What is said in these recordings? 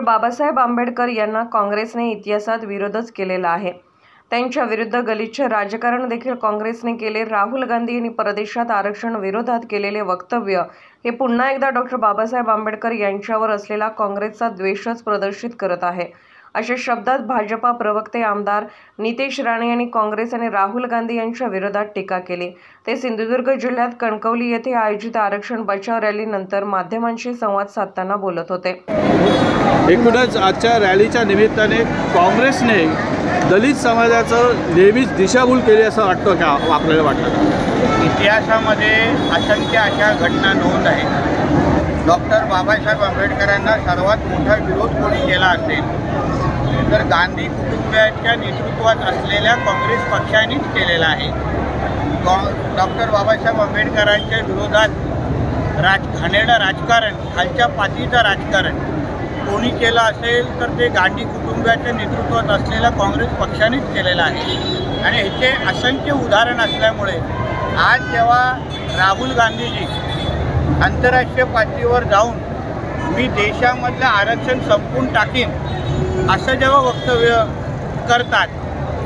बाबासाहेब आंबेडकर यांना काँग्रेसने इतिहासात विरोधच केलेला आहे। त्यांच्या विरुद्ध गलिच्छ राजकारण देखील काँग्रेसने केले। राहुल गांधी यांनी परदेशात आरक्षण विरोधात केलेले वक्तव्य हे पुन्हा एकदा डॉ. बाबासाहेब आंबेडकर यांच्यावर असलेला काँग्रेसचा द्वेषच प्रदर्शित करत आहे। अशा शब्दात भाजपा प्रवक्ते आमदार नितेश राणे यांनी काँग्रेस आणि राहुल गांधी यांच्या विरोधात टीका केली। ते सिंधुदुर्ग जिल्ह्यात कणकवली येथे आयोजित आरक्षण बचाव रॅलीनंतर माध्यमांशी संवाद साधताना बोलत होते। एकूणच आजच्या रॅलीच्या निमित्ताने काँग्रेसने दलित समाजाचं नेहमीच दिशाभूल केली असं वाटतं का आपल्याला वाटतं? इतिहासामध्ये असंख्य अशा घटना नोंद आहेत। डॉक्टर बाबासाहेब आंबेडकरांना सर्वात मोठा विरोध कोणी केला असेल तर गांधी कुटुंबाच्या नेतृत्वात असलेल्या काँग्रेस पक्षानेच केलेला आहे। डॉक्टर बाबासाहेब आंबेडकरांच्या विरोधात घाणेरडं राजकारण, खालच्या पातळीचं राजकारण कोणी केलं असेल तर ते गांधी कुटुंबाच्या नेतृत्वात असलेल्या काँग्रेस पक्षानेच केलेलं आहे। आणि ह्याचे असंख्य उदाहरण असल्यामुळे आज जेव्हा राहुल गांधीजी आंतरराष्ट्रीय पातळीवर जाऊन मी देशामधलं आरक्षण संपवून टाकीन असं जेव्हा वक्तव्य करतात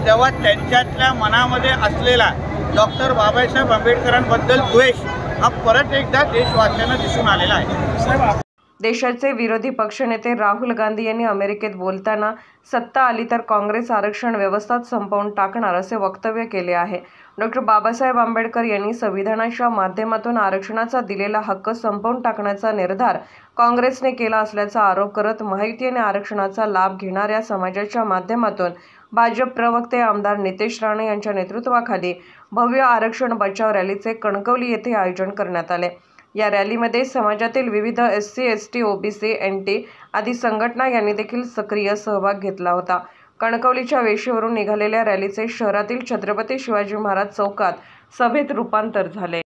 तेव्हा त्यांच्यातल्या मनामध्ये असलेला डॉक्टर बाबासाहेब आंबेडकरांबद्दल द्वेष हा परत एकदा देशवासियांना दिसून आलेला आहे। देशाचे विरोधी पक्षनेते राहुल गांधी यांनी अमेरिकेत बोलताना सत्ता आली तर काँग्रेस आरक्षण व्यवस्थाच संपवून टाकणार असे वक्तव्य केले आहे। डॉ. बाबासाहेब आंबेडकर यांनी संविधानाच्या माध्यमातून आरक्षणाचा दिलेला हक्क संपवून टाकण्याचा निर्धार काँग्रेसने केला असल्याचा आरोप करत माहिती आणि आरक्षणाचा लाभ घेणाऱ्या समाजाच्या माध्यमातून भाजप प्रवक्ते आमदार नितेश राणे यांच्या नेतृत्वाखाली भव्य आरक्षण बचाव रॅलीचे कणकवली येथे आयोजन करण्यात आले। या रॅलीमध्ये समाजातील विविध SC, ST, OBC, NT आदी संघटना यांनी देखील सक्रिय सहभाग घेतला होता। कणकवलीच्या वेशीवरून निघालेल्या रॅलीचे शहरातील छत्रपती शिवाजी महाराज चौकात सभेत रूपांतर झाले।